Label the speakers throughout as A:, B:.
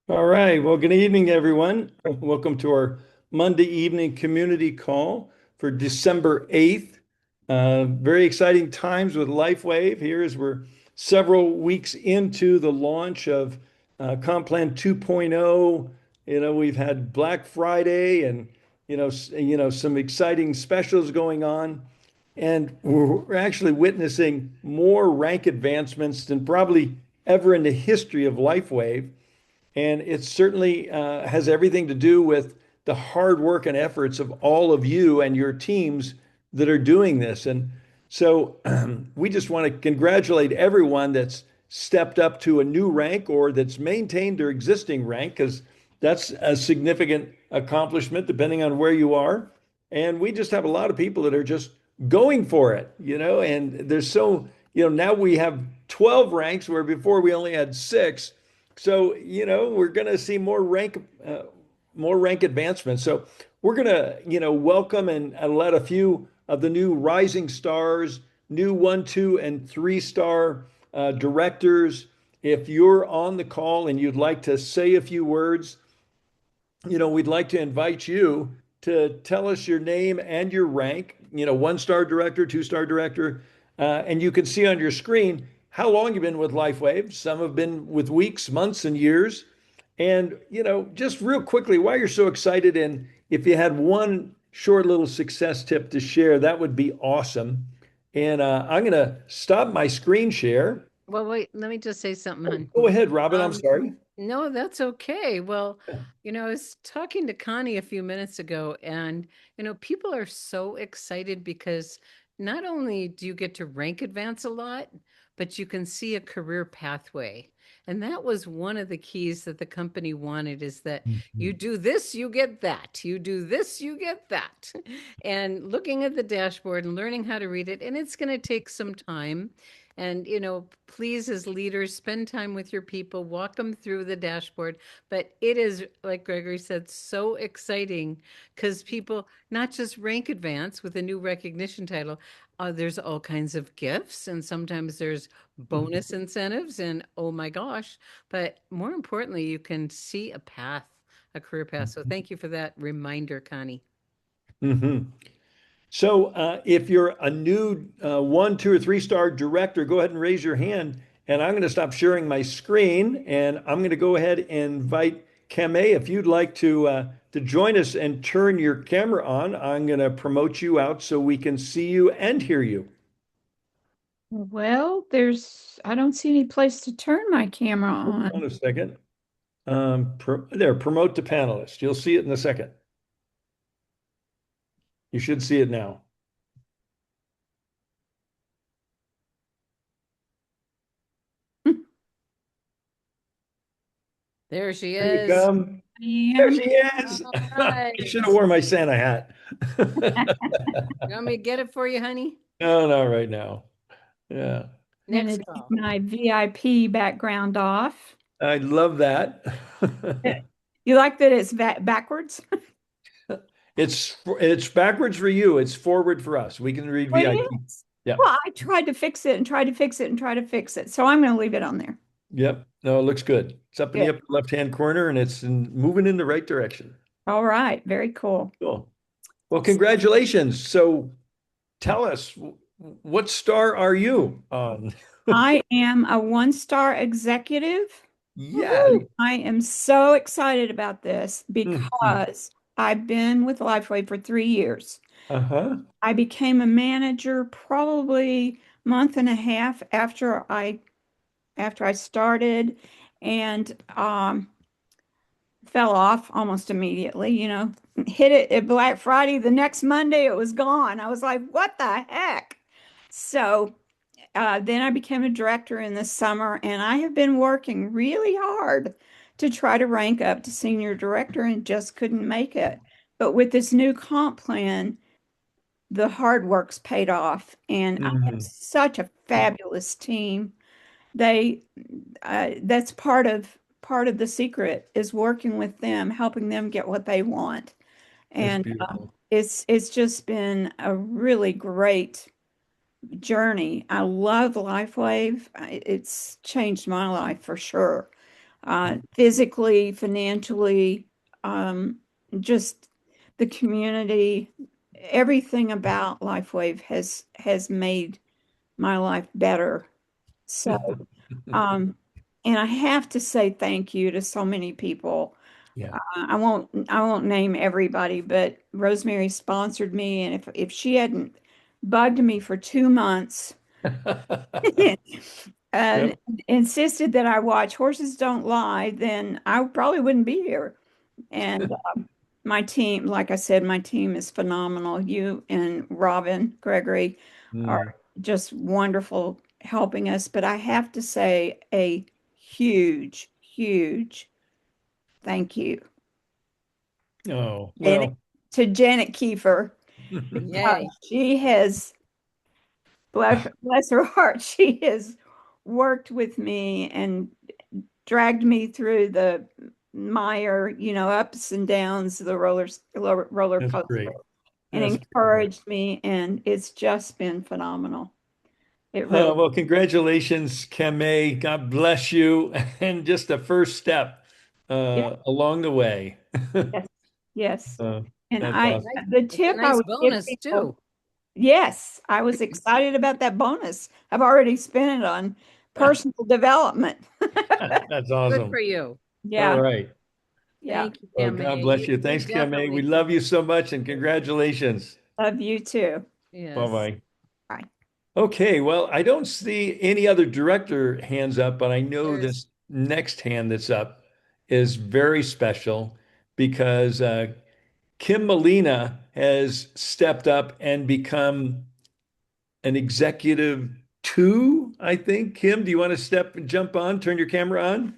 A: All right. Well, good evening, everyone. Welcome to our Monday evening community call for December 8th. Very exciting times with LifeWave here as we're several weeks into the launch of Complan 2.0. We've had Black Friday and, some exciting specials going on. And we're actually witnessing more rank advancements than probably ever in the history of LifeWave. And it certainly has everything to do with the hard work and efforts of all of you and your teams that are doing this. And so we just want to congratulate everyone that's stepped up to a new rank or that's maintained their existing rank, because that's a significant accomplishment depending on where you are. And we just have a lot of people that are just going for it, and now we have 12 ranks where before we only had six. So, we're going to see more rank advancements. So we're going to, welcome and let a few of the new rising stars, new 1, 2, and 3 star directors. If you're on the call and you'd like to say a few words, we'd like to invite you to tell us your name and your rank, 1 star director, 2 star director. And you can see on your screen how long you've been with LifeWave. Some have been with weeks, months, and years. And, just real quickly, why you're so excited, and if you had one short little success tip to share, that would be awesome. And I'm going to stop my screen share.
B: Well, wait, let me just say something, hon.
A: Go ahead, Robin. I'm
B: Um,
A: sorry.
B: no, that's okay. Well, I was talking to Connie a few minutes ago, and people are so excited because not only do you get to rank advance a lot, but you can see a career pathway. And that was one of the keys that the company wanted, is that you
A: Mhm.
B: do this, you get that. You do this, you get that. And looking at the dashboard and learning how to read it, and it's going to take some time. And, please, as leaders, spend time with your people, walk them through the dashboard. But it is, like Gregory said, so exciting because people not just rank advance with a new recognition title, there's all kinds of gifts, and sometimes there's bonus incentives, and oh my gosh. But more importantly, you can see a path, a career path. So thank you for that reminder, Connie.
A: Mhm. So if you're a new 1, 2, or 3 star director, go ahead and raise your hand. And I'm going to stop sharing my screen. And I'm going to go ahead and invite Kame. If you'd like to join us and turn your camera on, I'm going to promote you out so we can see you and hear you.
C: Well, I don't see any place to turn my camera
A: Hold on
C: on.
A: a second. There, promote to panelist. You'll see it in a second. You should see it now.
B: There she
A: Here you
B: is.
A: come. There
C: And
A: she is.
B: All
A: I
B: right.
A: should have worn my Santa hat.
B: You want me to get it for you, honey?
A: No, not right now. Yeah,
C: I'm
B: Next
C: going to take
B: call.
C: my VIP background off.
A: I love that.
C: Eh, You like that it's backwards?
A: It's backwards for you. It's forward for us. We can read
C: Well, it
A: VIP.
C: is.
A: Yeah.
C: Well, I tried to fix it and tried to fix it and tried to fix it. So I'm going to leave it on there.
A: Yep. No, it looks good. It's up in the
C: Good.
A: upper left-hand corner and moving in the right direction.
C: All right. Very cool.
A: Cool. Well, congratulations. So tell us, what star are you on?
C: I am a 1 star executive.
A: Yeah.
C: Woohoo! I am so excited about this
A: Mhm.
C: because I've been with Lifeway for 3 years.
A: Uh-huh.
C: I became a manager probably month and a half after I started, and fell off almost immediately. Hit it at Black Friday. The next Monday, it was gone. I was like, "What the heck?" So then I became a director in the summer, and I have been working really hard to try to rank up to senior director, and just couldn't make it. But with this new comp plan, the hard work's paid off, and I have
A: Mhm.
C: such a fabulous team. They That's part of the secret, is working with them, helping them get what they want.
A: That's
C: And
A: beautiful.
C: it's just been a really great journey. I love LifeWave. It's changed my life for sure. physically, financially, just the community, everything about LifeWave has made my life better. So, and I have to say thank you to so many people.
A: Yeah.
C: I won't name everybody, but Rosemary sponsored me, and if she hadn't bugged me for 2 months and
A: Yep.
C: insisted that I watch Horses Don't Lie, then I probably wouldn't be here. And my team, like I said, my team is phenomenal. You and Robin Gregory
A: Mm.
C: are just wonderful helping us. But I have to say a huge, huge thank you.
A: Oh,
C: And
A: well.
C: to Janet Kiefer,
B: Yay.
C: she has, bless her heart, she has worked with me and dragged me through the mire, ups and downs, the roller
A: That's
C: coaster,
A: great.
C: and
A: That's great.
C: encouraged me, and it's just been phenomenal. It really,
A: Well, congratulations, Keme. God bless you. And just a first step
C: yeah,
A: along the way.
C: yes, yes.
A: Uh,
C: And
A: that's awesome.
C: the
B: It's a
C: tip I
B: nice
C: would give
B: bonus
C: people,
B: too.
C: yes, I was excited about that bonus. I've already spent it on personal development.
A: That's
B: Good for
A: awesome.
B: you.
A: All
C: Yeah,
A: right.
C: yeah.
B: Thank you,
A: Well,
B: Kim.
A: God bless you.
B: You
A: Thanks, Keme. We
B: definitely
A: love you so much and congratulations.
C: Love you too.
B: yes.
A: Bye-bye.
C: Bye.
A: Okay, well, I don't see any other director hands up, but I know
B: There's
A: this next hand that's up is very special because Kim Molina has stepped up and become an executive two, I think. Kim, do you want to jump on, turn your camera on?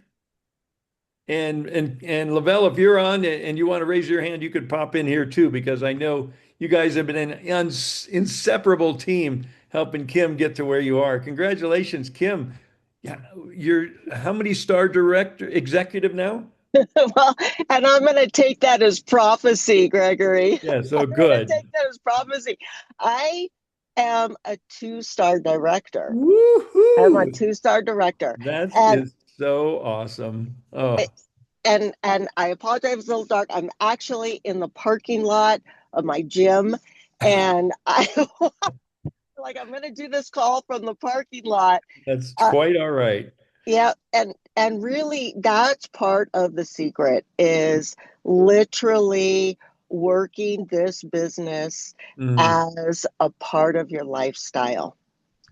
A: And Lavelle, if you're on and you want to raise your hand, you could pop in here too, because I know you guys have been an inseparable team helping Kim get to where you are. Congratulations, Kim. Yeah, you're how many star director executive now?
D: Well, and I'm going to take that as prophecy, Gregory.
A: Yeah,
D: I'm
A: so
D: going to
A: good.
D: take that as prophecy. I am a two-star director. I'm a
A: Woohoo!
D: two-star director.
A: That
D: And
A: is so awesome. Oh,
D: and I apologize, it's a little dark. I'm actually in the parking lot of my gym, and I like I'm going to do this call from the parking lot.
A: that's
D: Uh,
A: quite all right.
D: Yeah, and really that's part of the secret is literally working this business
A: Mm,
D: as a part of your lifestyle.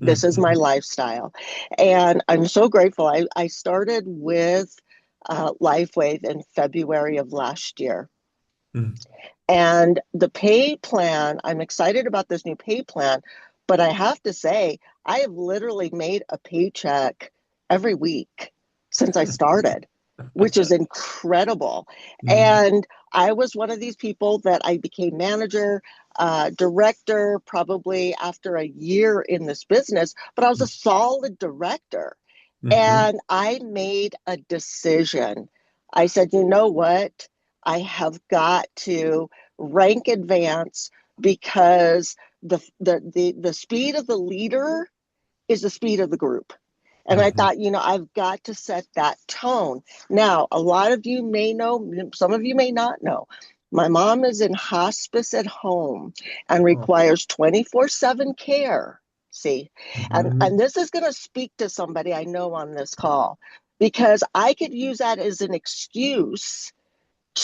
D: This is my
A: mhm,
D: lifestyle. And I'm so grateful. I started with LifeWave in February of last year.
A: mm.
D: And the pay plan, I'm excited about this new pay plan, but I have to say, I have literally made a paycheck every week since I started, which is incredible.
A: Mm,
D: And I was one of these people that I became manager, director, probably after a year in this business, but I was a solid director.
A: mhm,
D: And I made a decision. I said, you know what? I have got to rank advance because the speed of the leader is the speed of the group. And I
A: mhm.
D: thought, I've got to set that tone. Now, a lot of you may know, some of you may not know. My mom is in hospice at home and
A: Oh,
D: requires 24/7 care. See, and,
A: mhm,
D: and this is going to speak to somebody I know on this call because I could use that as an excuse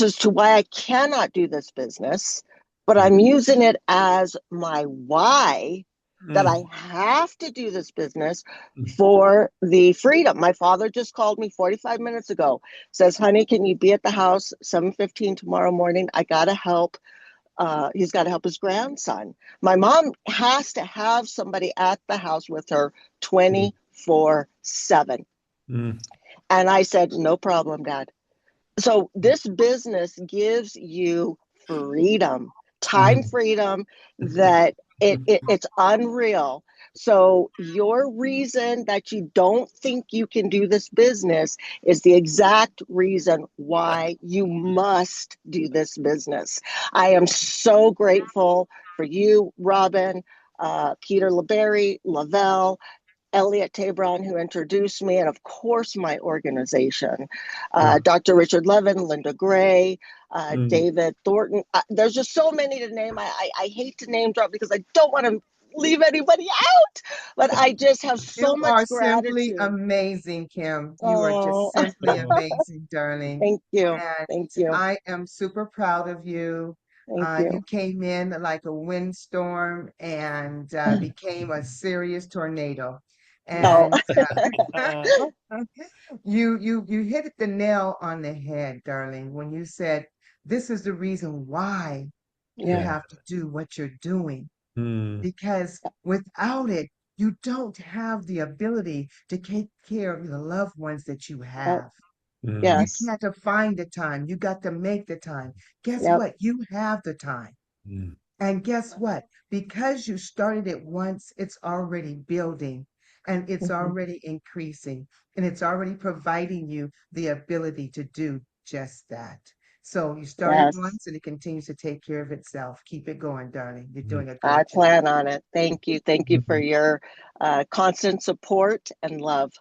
D: as to why I cannot do this business, but I'm using it as my why that I
A: mm,
D: have to do this business
A: mm.
D: for the freedom. My father just called me 45 minutes ago, says, honey, can you be at the house 7:15 tomorrow morning? I got to help. He's got to help his grandson. My mom has to have somebody at the house with her 24/7.
A: Mm.
D: And I said, no problem, Dad. So this business gives you freedom, time
A: Mhm.
D: freedom that it's unreal. So your reason that you don't think you can do this business is the exact reason why you must do this business. I am so grateful for you, Robin, Peter LeBerry, Lavelle, Elliot Tabron, who introduced me, and of course my organization,
A: Yeah.
D: Dr. Richard Levin, Linda Gray,
A: Mm.
D: David Thornton. There's just so many to name. I hate to name drop because I don't want to leave anybody out, but I just have so
E: You are
D: much
E: simply
D: gratitude.
E: amazing, Kim. You are
D: Oh,
E: just simply amazing, darling.
D: thank you.
E: And
D: Thank you.
E: I am super proud of you.
D: Thank
E: You
D: you.
E: came in like a windstorm and became a serious tornado.
D: Oh,
E: And you hit the nail on the head, darling, when you said this is the reason why you
D: yeah.
E: have to do what you're doing.
A: Mm.
E: Because without it, you don't have the ability to take care of the loved ones that you have.
A: Mm.
E: You
D: Yes.
E: got to find the time. You got to make the time. Guess
D: Yep.
E: what? You have the time.
A: Mm.
E: And guess what? Because you started it once, it's already building and it's
D: Mhm.
E: already increasing and it's already providing you the ability to do just that. So you started
D: Yes.
E: once and it continues to take care of itself. Keep it going, darling. You're
A: Mm.
E: doing a
D: I
E: great job.
D: plan on it. Thank you. Thank you for
A: Mhm.
D: your constant support and love.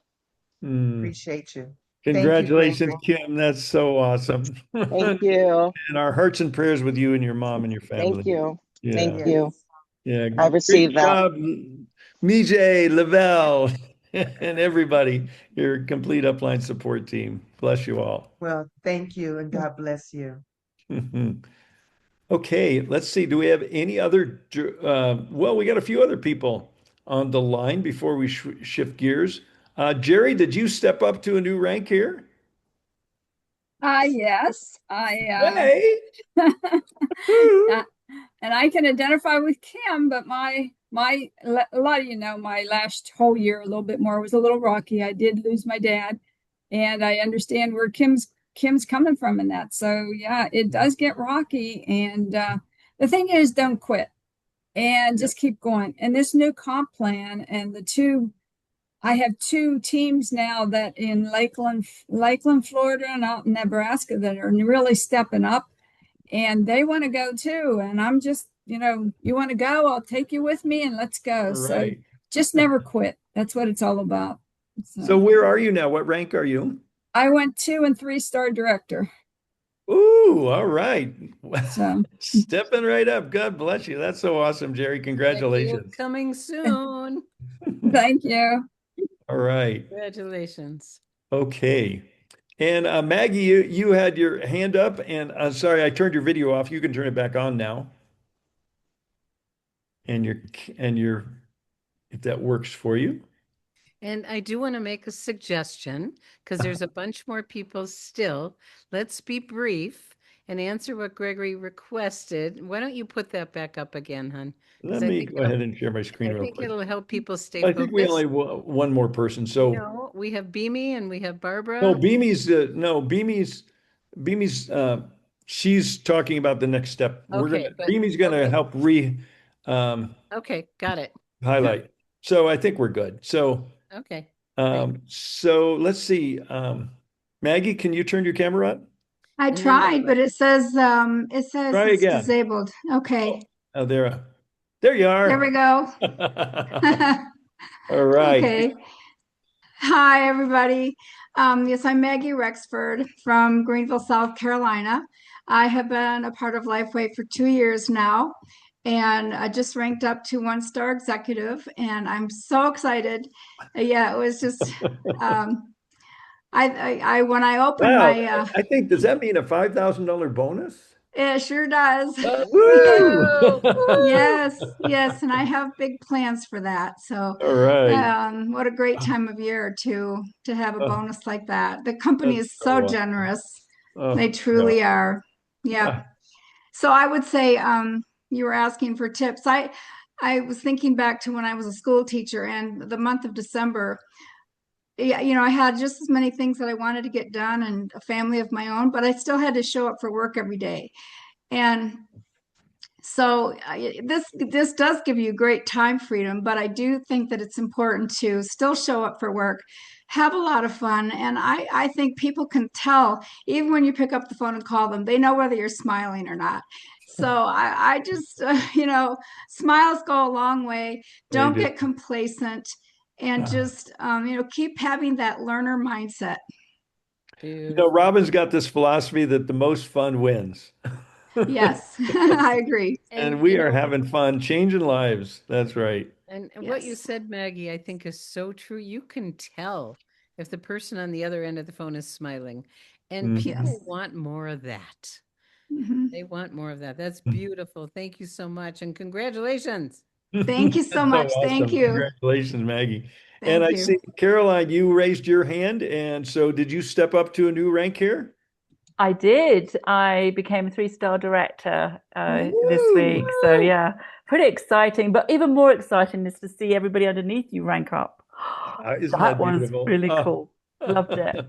A: Mm.
E: Appreciate you. Thank you,
A: Congratulations,
E: Grateful.
A: Kim. That's so awesome.
D: Thank you.
A: And our hearts and prayers with you and your mom and your
D: Thank
A: family.
D: you.
A: Yeah.
D: Thank you.
E: Yes.
A: Yeah.
D: I
A: Great
D: received that.
A: job, Mijay, Lavelle, and everybody, your complete upline support team. Bless you all.
E: Well, thank you and God bless you.
A: Okay, let's see. Do we have any other? Well, we got a few other people on the line before we shift gears. Jerry, did you step up to a new rank here?
F: Yes,
A: Hey.
F: uh, and I can identify with Kim, but a lot of you know my last whole year, a little bit more, was a little rocky. I did lose my dad, and I understand where Kim's coming from in that. So yeah, it does get rocky, and the thing is, don't quit and just keep going. And this new comp plan and I have two teams now that in Lakeland, Florida, and out in Nebraska that are really stepping up, and they want to go too. And I'm just, you want to go, I'll take you with me and let's go.
A: All
F: So
A: right.
F: just never quit. That's what it's all about.
A: So where are you now? What rank are you?
F: I went 2 and 3-star director.
A: Ooh, all right.
F: So
A: Stepping right up. God bless you. That's so awesome, Jerry.
B: Thank you.
A: Congratulations.
B: Coming soon.
F: thank you.
A: All right.
B: Congratulations.
A: Okay. And Maggie, you had your hand up, and sorry, I turned your video off. You can turn it back on now. And your if that works for you.
B: And I do want to make a suggestion because there's a bunch more people still. Let's be brief and answer what Gregory requested. Why don't you put that back up again, hon? 'Cause
A: Let
B: I
A: me
B: think
A: go ahead and share my screen
B: I
A: real
B: think
A: quick.
B: it'll help people stay
A: I think we only
B: focused.
A: have one more person. So
B: No, we have Beamy and we have Barbara.
A: no, Beamy's she's talking about the next step.
B: Okay,
A: Beamy's gonna
B: okay.
A: help
B: Okay, got it.
A: highlight. So I think we're good. So
B: Okay.
A: so let's see. Maggie, can you turn your camera on?
F: I
B: And then
F: tried,
B: Barbara.
F: but it says
A: Try
F: it's
A: again.
F: disabled. Okay,
A: Oh, there you are.
F: there we go.
A: All right.
F: Okay. Hi, everybody. Yes, I'm Maggie Rexford from Greenville, South Carolina. I have been a part of Lifeway for 2 years now, and I just ranked up to 1-star executive, and I'm so excited. Yeah, it was just, I when I opened
A: Wow.
F: my,
A: I think, does that mean a $5,000 bonus?
F: it sure does.
A: Woo!
F: Yes, and I have big plans for that. So,
A: All right.
F: what a great time of year to have a
A: Oh,
F: bonus like that. The company
A: that's
F: is
A: so
F: so
A: awesome.
F: generous.
A: Oh,
F: They truly are. Yeah.
A: yeah.
F: So I would say, you were asking for tips. I was thinking back to when I was a school teacher and the month of December. Yeah, I had just as many things that I wanted to get done and a family of my own, but I still had to show up for work every day. And so this does give you great time freedom, but I do think that it's important to still show up for work, have a lot of fun, and I think people can tell even when you pick up the phone and call them, they know whether you're smiling or not. So I just smiles go a long way.
A: They
F: Don't
A: do.
F: get complacent, and just, keep having that learner mindset.
B: Beautiful.
A: Robin's got this philosophy that the most fun wins.
F: Yes, I agree.
A: And we are having fun changing lives. That's right.
B: And what you
F: Yes.
B: said, Maggie, I think is so true. You can tell if the person on the other end of the phone is smiling, and
A: Mhm.
B: people
F: Yes.
B: want more of that.
F: Mhm.
B: They want more of that. That's beautiful. Thank you so much, and congratulations.
F: Thank you so
A: That's
F: much. Thank
A: awesome.
F: you.
A: Congratulations, Maggie. And
F: Thank
A: I
F: you.
A: see, Caroline, you raised your hand. And so did you step up to a new rank here?
G: I did. I became a three-star director this
A: Woo!
G: week. So yeah, pretty exciting. But even more exciting is to see everybody underneath you rank up.
A: Isn't
G: That
A: that
G: was
A: beautiful?
G: really
A: Oh.
G: cool. Loved it.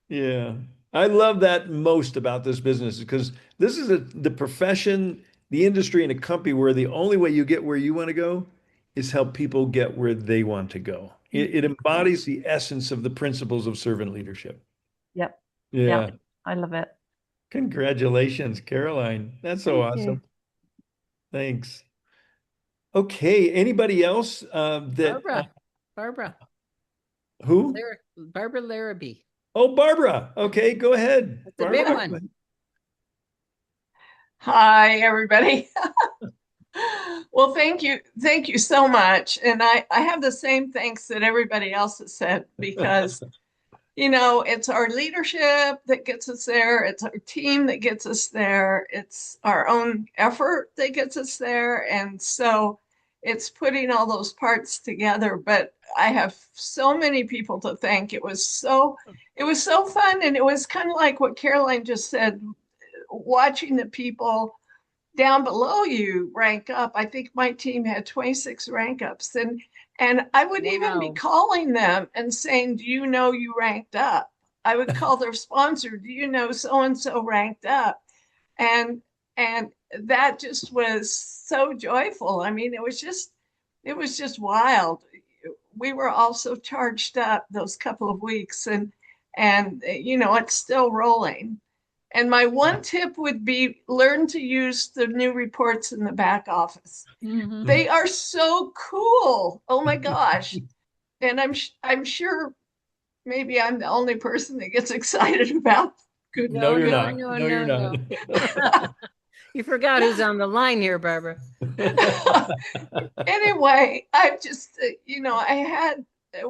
A: Yeah. I love that most about this business because this is the profession, the industry, and a company where the only way you get where you want to go is help people get where they want to go. It embodies the essence of the principles of servant leadership.
G: Yep.
A: Yeah.
G: Yep. I love it.
A: Congratulations, Caroline. That's so
F: Thank you.
A: awesome. Thanks. Okay. Anybody else that
B: Barbara
A: who?
B: Barbara Larrabee.
A: Oh, Barbara. Okay, go ahead.
B: That's a big
A: Barbara.
B: one.
H: Hi, everybody. Well, thank you. Thank you so much. And I have the same thanks that everybody else has said because, it's our leadership that gets us there. It's our team that gets us there. It's our own effort that gets us there. And so it's putting all those parts together. But I have so many people to thank. It was so fun. And it was kind of like what Caroline just said, watching the people down below you rank up. I think my team had 26 rank ups, and I would even be
B: Wow.
H: calling them and saying, "Do you know you ranked up?" I would call their sponsor, "Do you know so and so ranked up?" And that just was so joyful. I mean, it was just wild. We were all so charged up those couple of weeks, and it's still rolling. And my one tip would be learn to use the new reports in the back office.
B: Mhm.
H: They are so cool. Oh my gosh. And I'm sure maybe I'm the only person that gets excited about good.
A: No, you're not.
B: No,
A: No, you're
B: no,
A: not.
B: You forgot who's on the line here, Barbara.
H: Anyway, I just,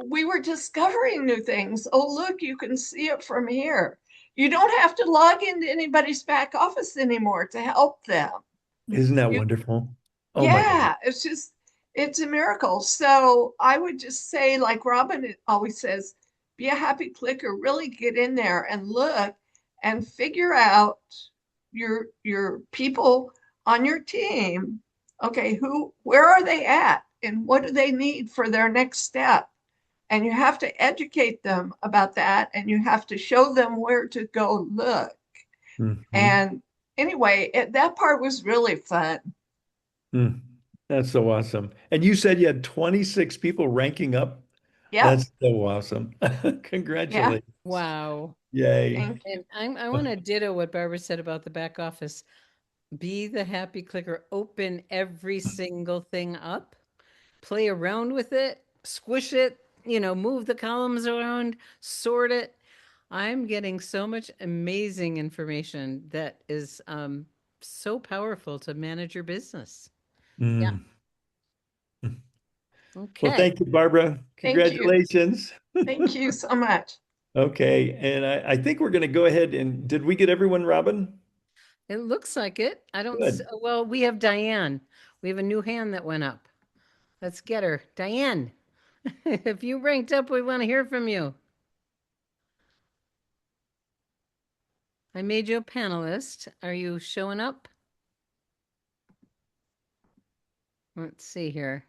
H: we were discovering new things. Oh, look, you can see it from here. You don't have to log into anybody's back office anymore to help them.
A: Isn't that
H: You,
A: wonderful? Oh my God.
H: yeah, it's a miracle. So I would just say, like Robin always says, be a happy clicker, really get in there and look and figure out your people on your team. Okay, where are they at and what do they need for their next step? And you have to educate them about that and you have to show them where to go look.
A: Mhm.
H: And anyway, that part was really fun.
A: Mm. That's so awesome. And you said you had 26 people ranking up.
H: Yeah,
A: That's so awesome.
H: yeah.
A: Congratulations.
B: Wow.
A: Yay.
H: Thank
B: And I want to ditto what Barbara said about the back office. Be the happy clicker. Open every single thing up. Play around with it. Squish it. Move the columns around. Sort it. I'm getting so much amazing information that is so powerful to manage your business. Yeah.
A: Mm. Well,
B: Okay.
A: thank you, Barbara.
H: Thank you.
A: Congratulations.
H: Thank you so much.
A: Okay. And I think we're going to go ahead and did we get everyone, Robin?
B: It looks like it. I don't.
A: Good.
B: Well, we have Diane. We have a new hand that went up. Let's get her. Diane, if you ranked up, we want to hear from you. I made you a panelist. Are you showing up? Let's see here.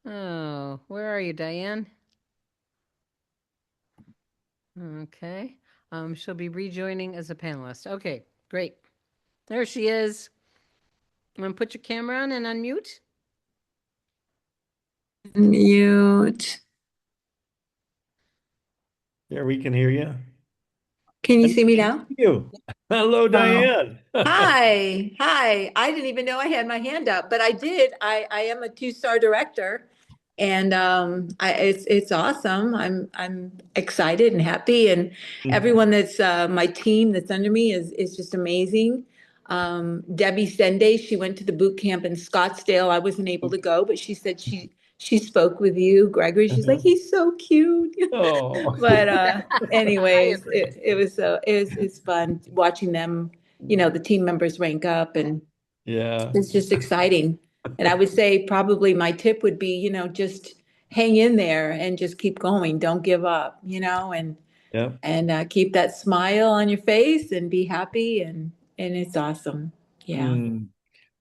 B: Oh, where are you, Diane? Okay. She'll be rejoining as a panelist. Okay, great. There she is. I'm gonna put your camera on and unmute.
I: Mute.
A: There, we can hear you.
I: Can you see me now?
A: You. Hello, Diane.
I: Hi. Hi. I didn't even know I had my hand up, but I did. I am a two-star director and it's awesome. I'm excited and happy, and everyone that's my team that's under me is just amazing. Debbie Sende, she went to the boot camp in Scottsdale. I wasn't able to go, but she said she spoke with you, Gregory. She's like, he's so cute.
A: Oh,
I: But anyways,
B: agree.
I: it's fun watching them, the team members rank up, and
A: yeah.
I: it's just exciting. And I would say probably my tip would be, just hang in there and just keep going. Don't give up,
A: Yeah.
I: and keep that smile on your face and be happy, and it's awesome. Yeah.
A: Mm.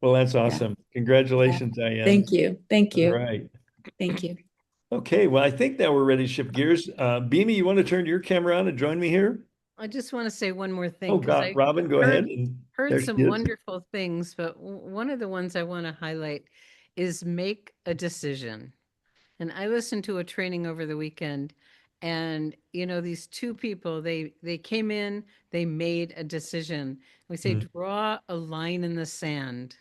A: Well, that's awesome. Congratulations, Diane.
I: Thank you. Thank
A: All
I: you.
A: right.
I: Thank you.
A: Okay, well, I think now we're ready to shift gears. Beamy, you want to turn your camera on and join me here?
B: I just want to say one more thing.
A: Oh,
B: 'cause
A: God,
B: I
A: Robin, go ahead. And there
B: heard
A: she
B: some
A: is.
B: wonderful things, but one of the ones I want to highlight is make a decision. And I listened to a training over the weekend, and these two people, they came in, they made a decision. We say, draw a line in the sand.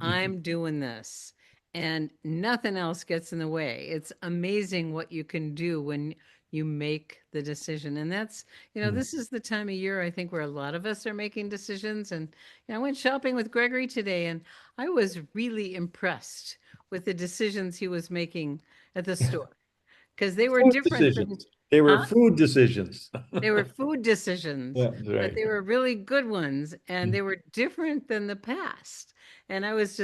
B: I'm doing this, and nothing else gets in the way. It's amazing what you can do when you make the decision. And that's, this is the time of year, I think, where a lot of us are making decisions. And I went shopping with Gregory today, and I was really impressed with the decisions he was making at the store, because they were
A: Food
B: different than,
A: decisions. They were
B: Huh?
A: food decisions.
B: they were food decisions,
A: Yeah, that's
B: but
A: right.
B: they were really good ones, and they were different than the past. And I was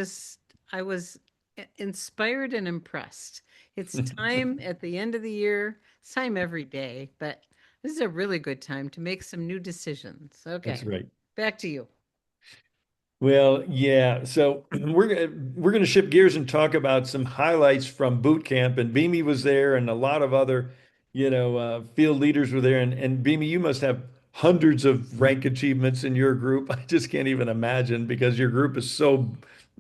B: inspired and impressed. It's time at the end of the year. It's time every day, but this is a really good time to make some new decisions. Okay,
A: That's right.
B: back to you.
A: Well, yeah. So we're gonna shift gears and talk about some highlights from boot camp. And Beamy was there, and a lot of other, field leaders were there. And Beamy, you must have hundreds of rank achievements in your group. I just can't even imagine because your group is so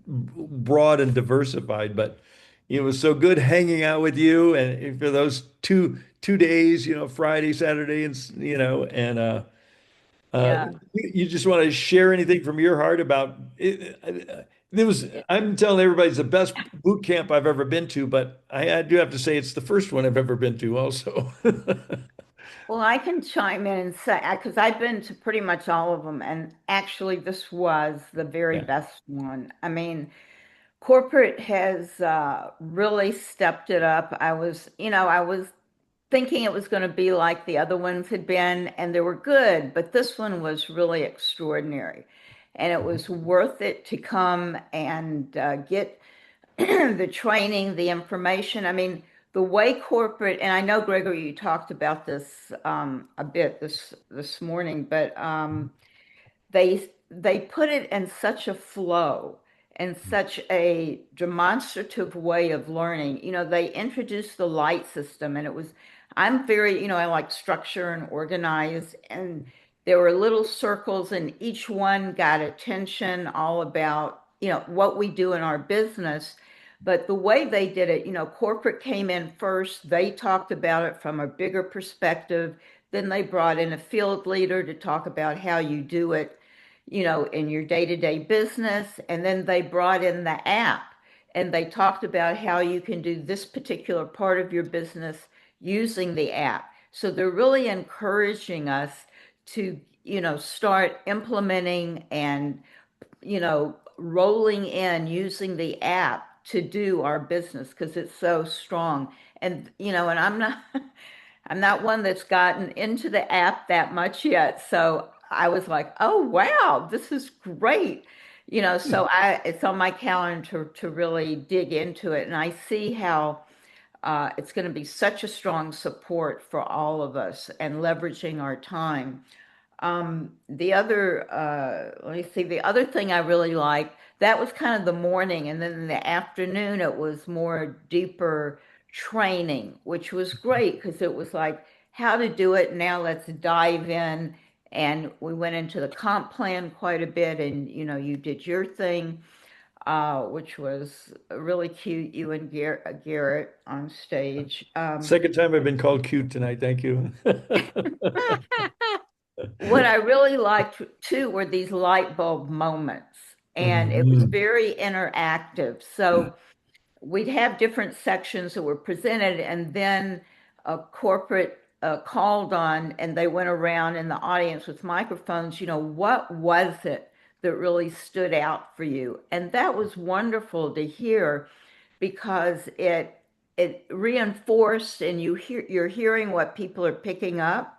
A: broad and diversified. But it was so good hanging out with you, and for those two days, Friday, Saturday, and
I: Yeah.
A: you just want to share anything from your heart about it? I'm telling everybody it's the best boot camp I've ever been to, but I do have to say it's the first one I've ever been to also.
C: Well, I can chime in and say, because I've been to pretty much all of them, and actually, this was the very
A: Yeah.
C: best one. I mean, corporate has really stepped it up. I was thinking it was going to be like the other ones had been, and they were good, but this one was really extraordinary. And it was worth it to come and get the training, the information. I mean, the way corporate, and I know, Gregory, you talked about this a bit this morning, but they put it in such a flow and such a demonstrative way of learning. They introduced the light system, and I'm very, I like structure and organize, and there were little circles, and each one got attention all about, what we do in our business. But the way they did it, corporate came in first. They talked about it from a bigger perspective. Then they brought in a field leader to talk about how you do it, in your day-to-day business. And then they brought in the app, and they talked about how you can do this particular part of your business using the app. So they're really encouraging us to, start implementing and, rolling in using the app to do our business, because it's so strong. And, and I'm not one that's gotten into the app that much yet. So I was like, oh, wow, this is great. So it's on my calendar to really dig into it. And I see how it's going to be such a strong support for all of us and leveraging our time. Let me see, the other thing I really liked, that was kind of the morning. And then in the afternoon, it was more deeper training, which was great because it was like how to do it. Now let's dive in. And we went into the comp plan quite a bit, and you did your thing, which was really cute. You and Garrett on stage.
A: Second time I've been called cute tonight. Thank you.
C: What I really liked too were these light bulb moments, and it was very interactive. So we'd have different sections that were presented, and then a corporate called on, and they went around in the audience with microphones. What was it that really stood out for you? And that was wonderful to hear, because it reinforced, and you're hearing what people are picking up.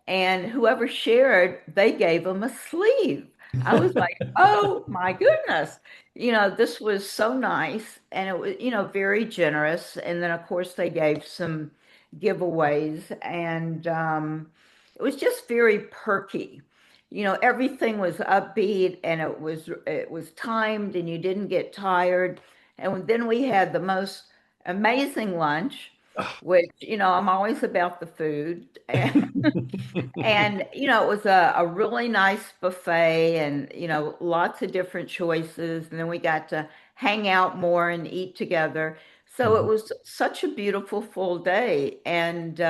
C: And whoever shared, they gave them a sleeve. I was like, oh my goodness. This was so nice. And it was, very generous. And then, of course, they gave some giveaways. And it was just very perky. Everything was upbeat, and it was timed, and you didn't get tired. And then we had the most amazing lunch, which, I'm always about the food. And it was a really nice buffet, and lots of different choices, and then we got to hang out more and eat together. So it was such a beautiful full day. And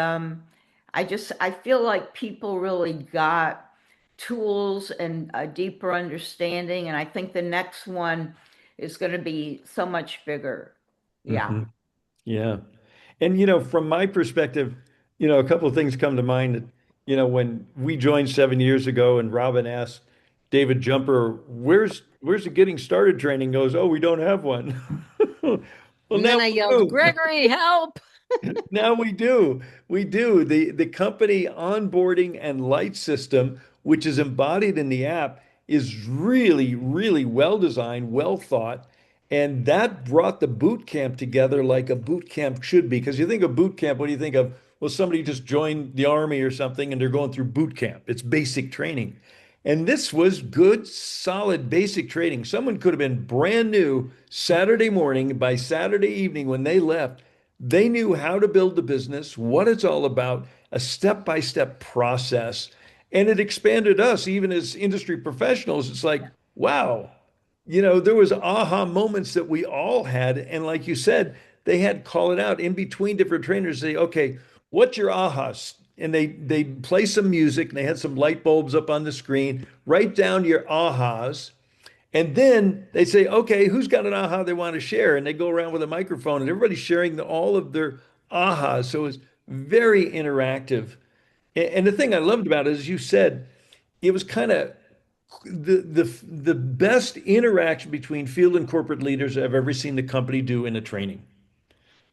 C: I feel like people really got tools and a deeper understanding, and I think the next one is going to be so much bigger. Yeah.
A: Mhm. Yeah. And from my perspective, a couple of things come to mind that, when we joined 7 years ago and Robin asked David Jumper, where's the getting started training? Goes, oh, we don't have one. Well,
B: And
A: now
B: then I
A: we
B: yelled,
A: do.
B: Gregory, help.
A: Now we do. We do. The company onboarding and light system, which is embodied in the app, is really, really well designed, well thought. And that brought the boot camp together like a boot camp should be. Because you think of boot camp, what do you think of? Well, somebody just joined the army or something and they're going through boot camp. It's basic training. And this was good, solid, basic training. Someone could have been brand new Saturday morning. By Saturday evening, when they left, they knew how to build the business, what it's all about, a step-by-step process. And it expanded us, even as industry professionals. It's like, wow, there was aha moments that we all had. And like you said, they had call it out in between different trainers, say, okay, what's your ahas? And they play some music, and they had some light bulbs up on the screen. Write down your ahas. And then they say, okay, who's got an aha they want to share? And they go around with a microphone, and everybody's sharing all of their ahas. So it's very interactive. And the thing I loved about it, as you said, it was kind of the best interaction between field and corporate leaders I've ever seen the company do in a training,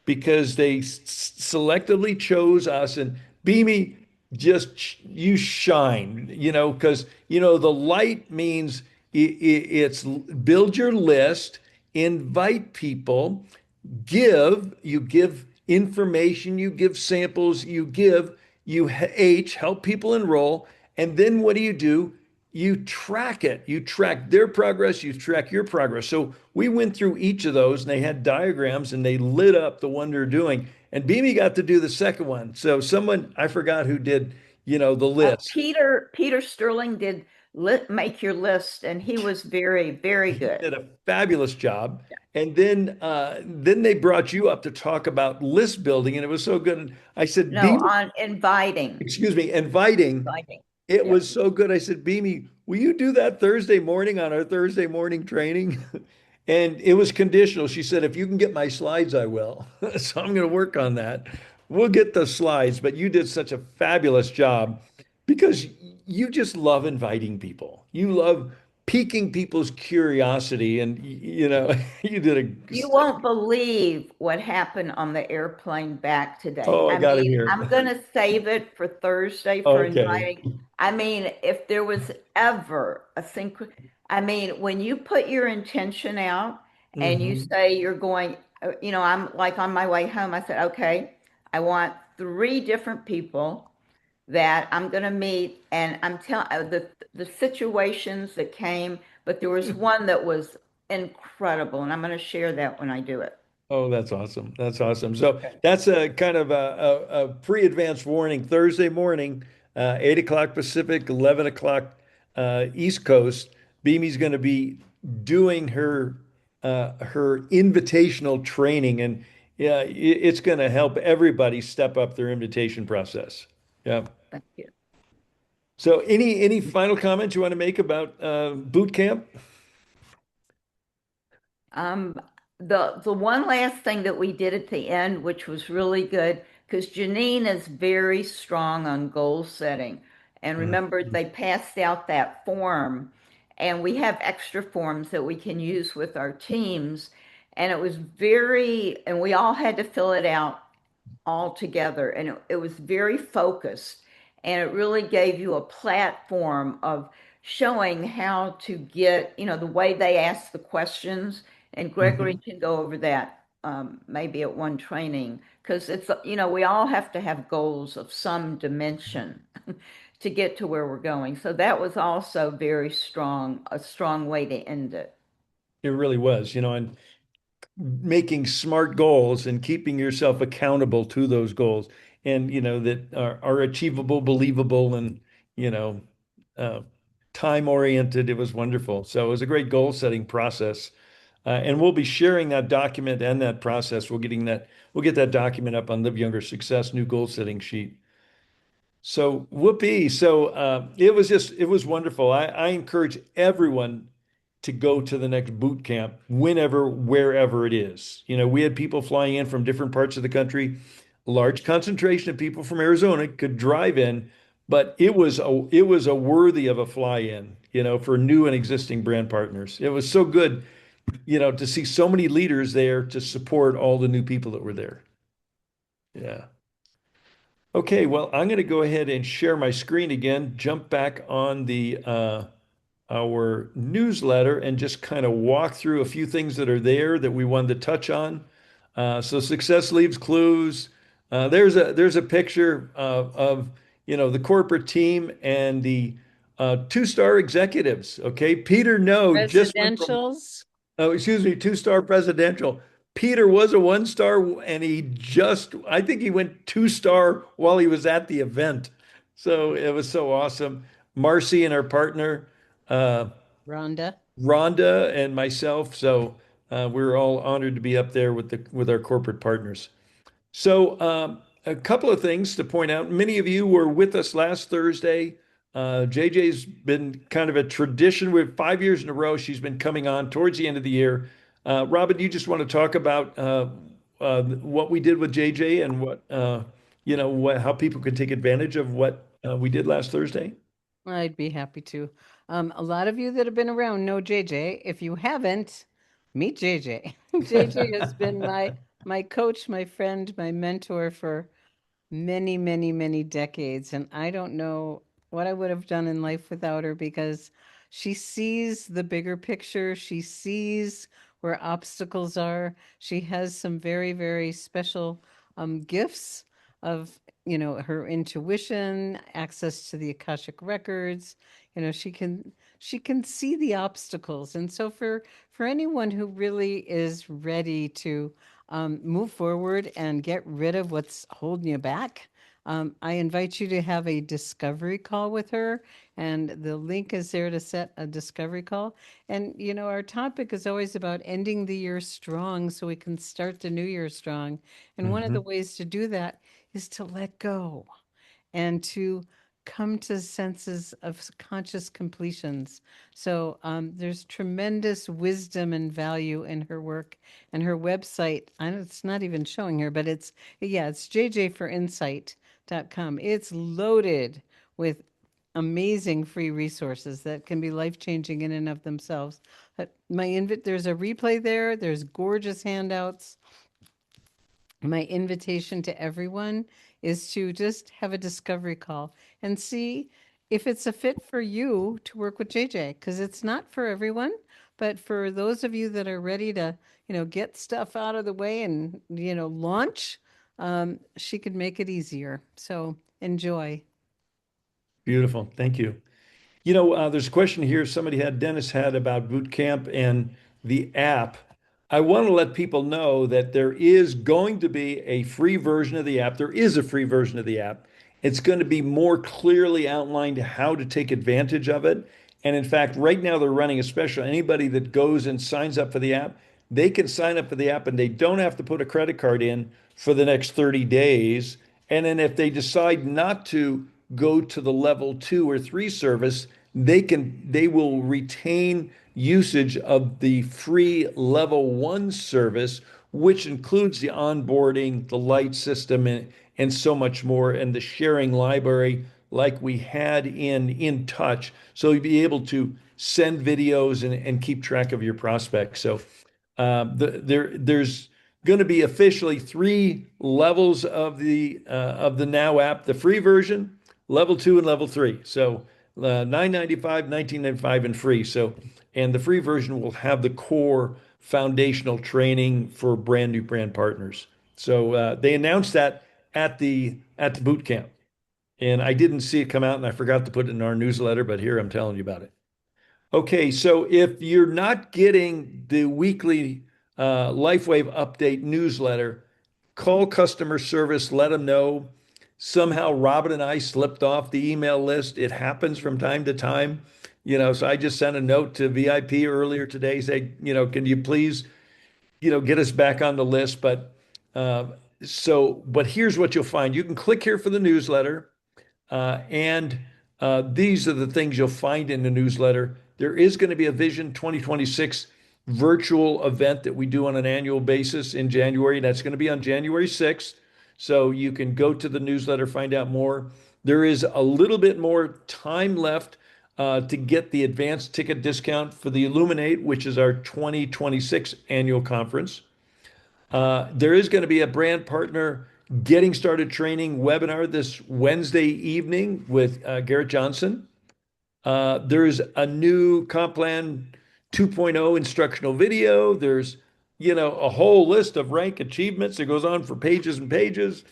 A: because they selectively chose us. And Beamy, just you shine, because the light means it's build your list, invite people, you give information, you give samples, you help people enroll. And then what do? You track it. You track their progress, you track your progress. So we went through each of those, and they had diagrams, and they lit up the one they're doing. And Beamy got to do the second one. So someone, I forgot who did, the list.
C: Peter Sterling did make your list, and he was very, very good.
A: Did a fabulous job. And then they brought you up to talk about list building, and it was so good. And I said,
C: No,
A: Beamy,
C: on inviting.
A: excuse me, inviting. It
C: Yeah.
A: was so good. I said, Beamy, will you do that Thursday morning on our Thursday morning training? And it was conditional. She said, if you can get my slides, I will. So I'm going to work on that. We'll get the slides, but you did such a fabulous job, because you just love inviting people. You love piquing people's curiosity. And, you did
C: You won't believe what happened on the airplane back today.
A: Oh, I gotta hear it.
C: I'm going to save it for Thursday for
A: Okay.
C: inviting. If there was ever when you put your intention out and you
A: Mhm.
C: say you're going, I'm like on my way home, I said, okay, I want 3 different people that I'm going to meet, and I'm telling the situations that came, but there was one that was incredible, and I'm going to share that when I do it.
A: Oh, that's awesome. That's awesome. So that's a kind of a pre-advanced warning. Thursday morning, 8 o'clock Pacific, 11 o'clock East Coast. Beamy's going to be doing her invitational training, and yeah, it's going to help everybody step up their invitation process. Yeah.
C: Thank you.
A: So any final comments you want to make about boot camp?
J: the one last thing that we did at the end, which was really good, because Janine is very strong on goal setting. And remember, they passed out that form, and we have extra forms that we can use with our teams. And it was and we all had to fill it out all together, and it was very focused, and it really gave you a platform of showing how to get, the way they ask the questions. And Gregory can go over that maybe at one training, because we all have to have goals of some dimension to get to where we're going. So that was also very strong, a strong way to end it.
A: It really was, and making smart goals and keeping yourself accountable to those goals, and that are achievable, believable, and uh, time oriented. It was wonderful. So it was a great goal setting process. And we'll be sharing that document and that process. We'll get that document up on Live Younger Success, new goal setting sheet. So whoopee. So it was wonderful. I encourage everyone to go to the next boot camp whenever, wherever it is. We had people flying in from different parts of the country. A large concentration of people from Arizona could drive in, but it was a worthy of a fly in, for new and existing brand partners. It was so good, to see so many leaders there to support all the new people that were there. Yeah. Okay, well, I'm going to go ahead and share my screen again, jump back on the our newsletter, and just kind of walk through a few things that are there that we wanted to touch on. So success leaves clues. There's a picture of the corporate team and the two-star executives. Okay, Peter No just went from,
B: Residentials.
A: oh, excuse me, two-star presidential. Peter was a one-star, and I think he went two-star while he was at the event. So it was so awesome. Marcy and our partner,
B: Rhonda.
A: Rhonda, and myself. So we're all honored to be up there with our corporate partners. So a couple of things to point out. Many of you were with us last Thursday. JJ's been kind of a tradition. With 5 years in a row, she's been coming on towards the end of the year. Robin, do you just want to talk about what we did with JJ and how people could take advantage of what we did last Thursday?
B: I'd be happy to. A lot of you that have been around know JJ. If you haven't, meet JJ. JJ has been my coach, my friend, my mentor for many, many, many decades. And I don't know what I would have done in life without her, because she sees the bigger picture. She sees where obstacles are. She has some very, very special gifts of, her intuition, access to the Akashic records. She can see the obstacles. And so for anyone who really is ready to move forward and get rid of what's holding you back, I invite you to have a discovery call with her, and the link is there to set a discovery call. And, our topic is always about ending the year strong so we can start the new year strong. And one of the ways to do that is to let go and to come to senses of conscious completions. So there's tremendous wisdom and value in her work, and her website. It's not even showing here, but it's jjforinsight.com. It's loaded with amazing free resources that can be life-changing in and of themselves. But there's a replay there. There's gorgeous handouts. My invitation to everyone is to just have a discovery call and see if it's a fit for you to work with JJ, because it's not for everyone, but for those of you that are ready to, get stuff out of the way and, launch, she could make it easier. So enjoy.
A: Beautiful. Thank you. There's a question here Dennis had about boot camp and the app. I want to let people know that there is going to be a free version of the app. There is a free version of the app. It's going to be more clearly outlined how to take advantage of it. And in fact, right now they're running a special. Anybody that goes and signs up for the app, they can sign up for the app and they don't have to put a credit card in for the next 30 days. And then if they decide not to go to the level 2 or 3 service, they will retain usage of the free level 1 service, which includes the onboarding, the light system, and so much more, and the sharing library like we had in InTouch. So you'll be able to send videos and keep track of your prospects. So there's going to be officially 3 levels of the Now app: the free version, level 2, and level 3. So $9.95, $19.95, and free. So, and the free version will have the core foundational training for brand new brand partners. So they announced that at the boot camp, and I didn't see it come out, and I forgot to put it in our newsletter, but here I'm telling you about it. Okay, so if you're not getting the weekly LifeWave update newsletter, call customer service, let them know. Somehow Robin and I slipped off the email list. It happens from time to time. So I just sent a note to VIP earlier today, say, can you please, get us back on the list? But but here's what you'll find. You can click here for the newsletter, and these are the things you'll find in the newsletter. There is going to be a Vision 2026 virtual event that we do on an annual basis in January. That's going to be on January 6th. So you can go to the newsletter, find out more. There is a little bit more time left to get the advanced ticket discount for the Illuminate, which is our 2026 annual conference. There is going to be a brand partner getting started training webinar this Wednesday evening with Garrett Johnson. There's a new Comp Plan 2.0 instructional video. There's, a whole list of rank achievements that goes on for pages and pages.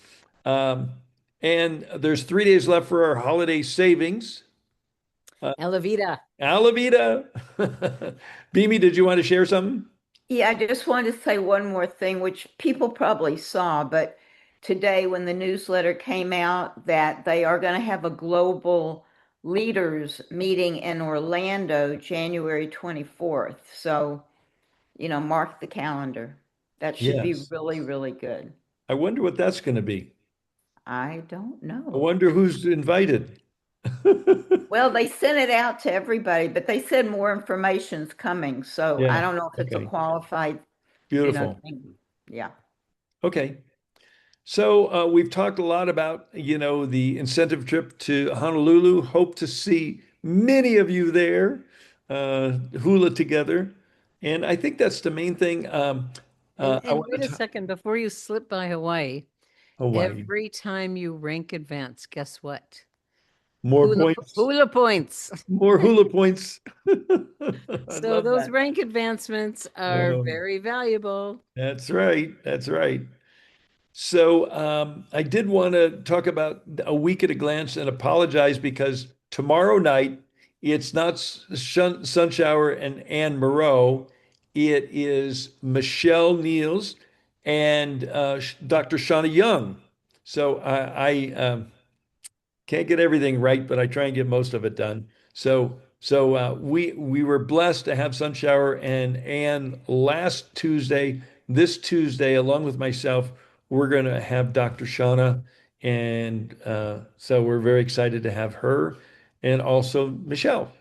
A: And there's 3 days left for our holiday savings.
B: Alavida.
A: Alavida. Beamy, did you want to share something?
J: Yeah, I just wanted to say one more thing, which people probably saw, but today when the newsletter came out, that they are going to have a global leaders meeting in Orlando, January 24th. So, mark the calendar. That should be
A: Yes.
J: really, really good.
A: I wonder what that's going to be.
J: I don't
A: I
J: know.
A: wonder who's invited.
J: Well, they sent it out to everybody, but they said more information's coming. So
A: Yeah.
J: I don't know if it's a
A: Okay.
J: qualified,
A: Beautiful.
J: thing. Yeah.
A: Okay. So we've talked a lot about, the incentive trip to Honolulu. Hope to see many of you there, hula together. And I think that's the main thing. I
B: And
A: want
B: wait a
A: to
B: second, before you slip by Hawaii,
A: Hawaii.
B: every time you rank advance, guess what?
A: More points.
B: Hula points.
A: More hula points. I
B: So
A: love
B: those
A: that.
B: rank advancements are
A: Oh,
B: very valuable.
A: that's right. That's right. So I did want to talk about a week at a glance and apologize because tomorrow night it's not Sunshower and Anne Moreau. It is Michelle Niels and Dr. Shauna Young. So I can't get everything right, but I try and get most of it done. So we were blessed to have Sunshower and Anne last Tuesday. This Tuesday, along with myself, we're going to have Dr. Shauna, and so we're very excited to have her, and also Michelle.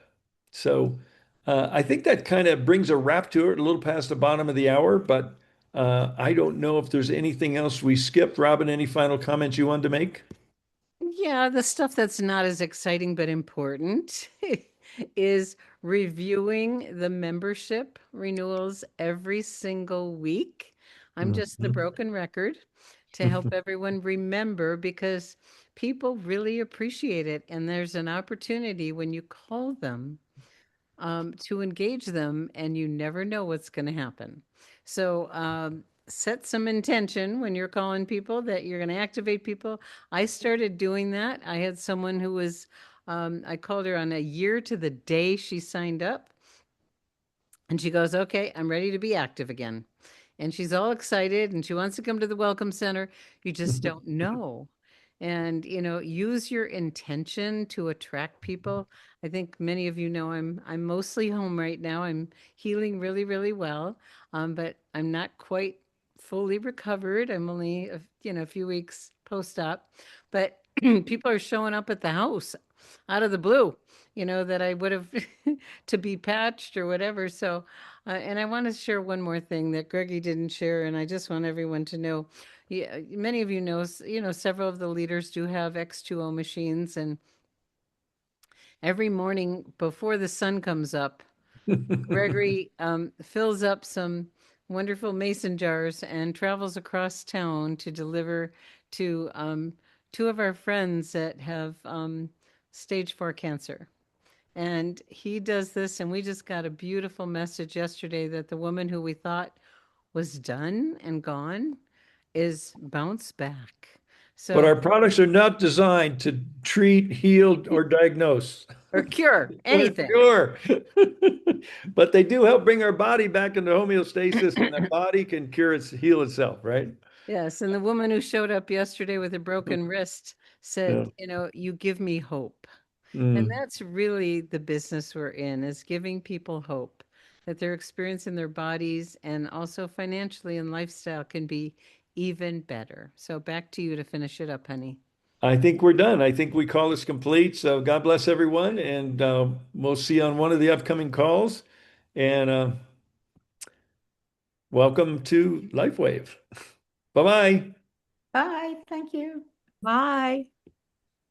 A: So I think that kind of brings a wrap to it, a little past the bottom of the hour, but I don't know if there's anything else we skipped. Robin, any final comments you wanted to make?
B: Yeah, the stuff that's not as exciting but important is reviewing the membership renewals every single week. I'm just the
A: Mhm.
B: broken record to help everyone remember, because people really appreciate it. And there's an opportunity when you call them to engage them, and you never know what's going to happen. So set some intention when you're calling people that you're going to activate people. I started doing that. I had someone who was, I called her on a year to the day she signed up. And she goes, okay, I'm ready to be active again. And she's all excited and she wants to come to the Welcome Center. You just don't know. And, use your intention to attract people. I think many of you know I'm mostly home right now. I'm healing really, really well, but I'm not quite fully recovered. I'm only, a few weeks post-op, but people are showing up at the house. out of the blue, that I would have to be patched or whatever. So, and I want to share one more thing that Greggy didn't share, and I just want everyone to know. Yeah, many of you know, several of the leaders do have X2O machines, and every morning before the sun comes up, Gregory fills up some wonderful mason jars and travels across town to deliver to two of our friends that have stage 4 cancer. And he does this, and we just got a beautiful message yesterday that the woman who we thought was done and gone is bounced back.
A: But
B: So,
A: our products are not designed to treat, heal, or diagnose.
B: or cure
A: Or
B: anything.
A: cure. But they do help bring our body back into homeostasis, and the body can heal itself, right?
B: Yes, and the woman who showed up yesterday with a broken wrist said, you give me hope. And that's really the business we're in, is giving people hope that their experience in their bodies and also financially and lifestyle can be even better. So back to you to finish it up, honey.
A: I think we're done. I think we call this complete. So God bless everyone, and we'll see you on one of the upcoming calls. And welcome to LifeWave. Bye-bye.
J: Bye. Thank you.
C: Bye.